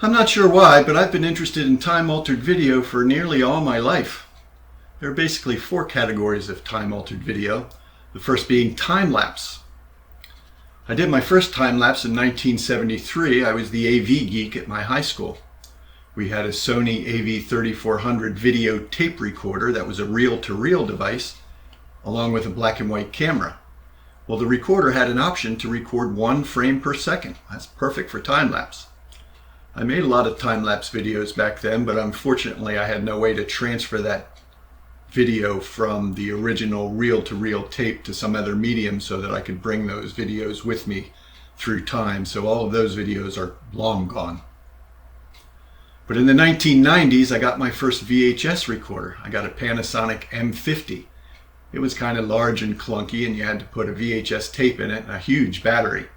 I'm not sure why, but I've been interested in time-altered video for nearly all my life. There are basically four categories of time-altered video, the first being time-lapse. I did my first time-lapse in 1973. I was the AV geek at my high school. We had a Sony AV3400 video tape recorder that was a reel-to-reel device, along with a black and white camera. Well, the recorder had an option to record 1 frame per second. That's perfect for time-lapse. I made a lot of time-lapse videos back then, but unfortunately I had no way to transfer that video from the original reel-to-reel tape to some other medium so that I could bring those videos with me through time. So all of those videos are long gone. But in the 1990s, I got my first VHS recorder. I got a Panasonic M50. It was kind of large and clunky, and you had to put a VHS tape in it and a huge battery.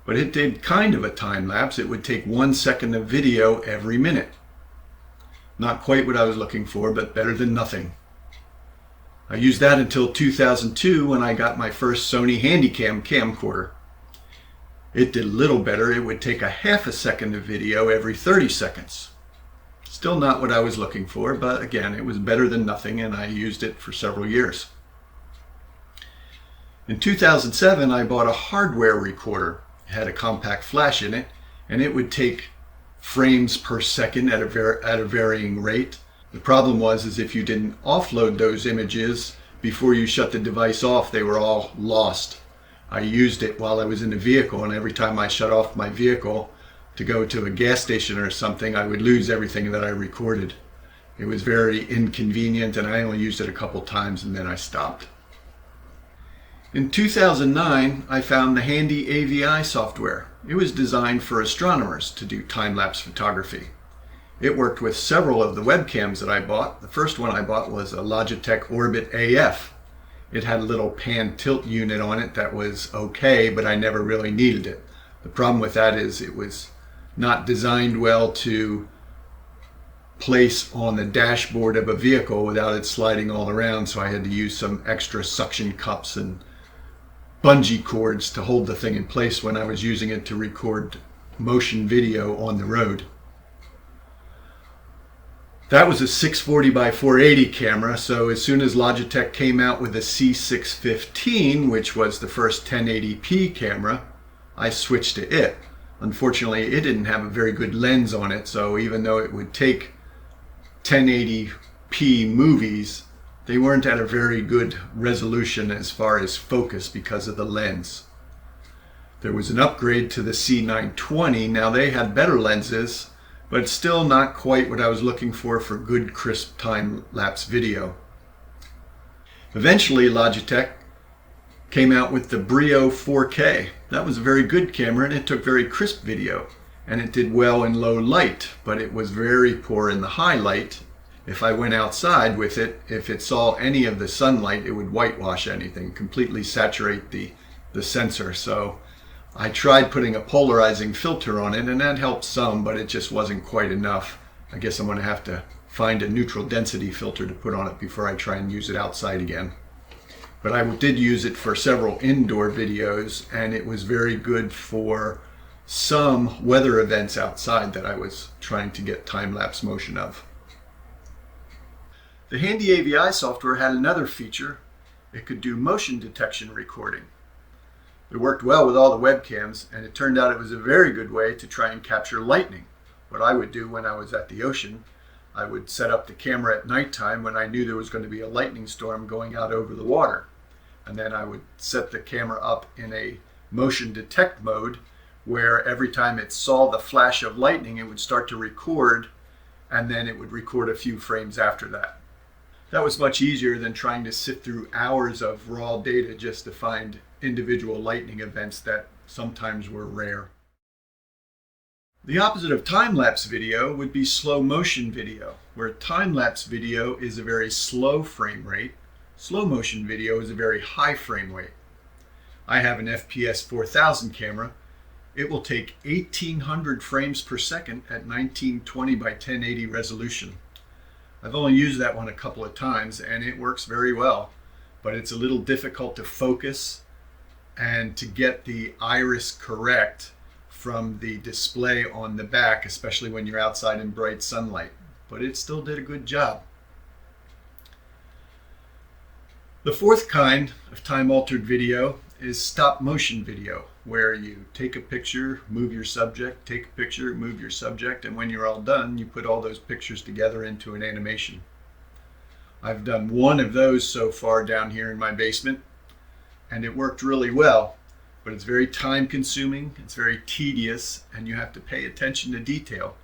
But it did kind of a time lapse. It would take 1 second of video every minute. Not quite what I was looking for, but better than nothing. I used that until 2002 when I got my first Sony Handycam camcorder. It did a little better. It would take a half a second of video every 30 seconds. Still not what I was looking for, but again, it was better than nothing, and I used it for several years. In 2007, I bought a hardware recorder. It had a compact flash in it, and it would take frames per second at a varying rate. The problem was if you didn't offload those images before you shut the device off, they were all lost. I used it while I was in the vehicle, and every time I shut off my vehicle to go to a gas station or something, I would lose everything that I recorded. It was very inconvenient, and I only used it a couple times and then I stopped. In 2009, I found the Handy AVI software. It was designed for astronomers to do time-lapse photography. It worked with several of the webcams that I bought. The first one I bought was a Logitech Orbit AF. It had a little pan tilt unit on it that was okay, but I never really needed it. The problem with that is it was not designed well to place on the dashboard of a vehicle without it sliding all around, so I had to use some extra suction cups and bungee cords to hold the thing in place when I was using it to record motion video on the road. That was a 640 by 480 camera, so as soon as Logitech came out with a C615, which was the first 1080p camera, I switched to it. Unfortunately, it didn't have a very good lens on it, so even though it would take 1080p movies, they weren't at a very good resolution as far as focus because of the lens. There was an upgrade to the C920. Now they had better lenses, but still not quite what I was looking for good crisp time-lapse video. Eventually Logitech came out with the Brio 4K. That was a very good camera, and it took very crisp video, and it did well in low light, but it was very poor in the high light. If I went outside with it, if it saw any of the sunlight, it would whitewash anything, completely saturate the sensor. So I tried putting a polarizing filter on it, and that helped some, but it just wasn't quite enough. I guess I'm going to have to find a neutral density filter to put on it before I try and use it outside again. But I did use it for several indoor videos, and it was very good for some weather events outside that I was trying to get time-lapse motion of. The Handy AVI software had another feature. It could do motion detection recording. It worked well with all the webcams, and it turned out it was a very good way to try and capture lightning. What I would do when I was at the ocean, I would set up the camera at nighttime when I knew there was going to be a lightning storm going out over the water. And then I would set the camera up in a motion detect mode where every time it saw the flash of lightning, it would start to record, and then it would record a few frames after that. That was much easier than trying to sift through hours of raw data just to find individual lightning events that sometimes were rare. The opposite of time-lapse video would be slow motion video, where time-lapse video is a very slow frame rate. Slow motion video is a very high frame rate. I have an FPS 4000 camera. It will take 1800 frames per second at 1920 by 1080 resolution. I've only used that one a couple of times, and it works very well, but it's a little difficult to focus and to get the iris correct from the display on the back, especially when you're outside in bright sunlight, but it still did a good job. The fourth kind of time-altered video is stop-motion video, where you take a picture, move your subject, take a picture, move your subject, and when you're all done, you put all those pictures together into an animation. I've done one of those so far down here in my basement, and it worked really well, but it's very time-consuming, it's very tedious, and you have to pay attention to detail.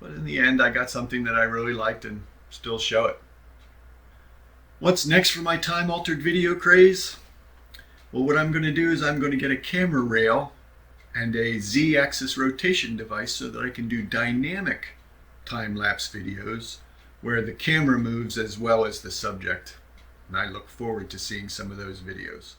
But in the end, I got something that I really liked and still show it. What's next for my time-altered video craze? Well, what I'm going to do is I'm going to get a camera rail and a Z-axis rotation device so that I can do dynamic time-lapse videos where the camera moves as well as the subject. And I look forward to seeing some of those videos.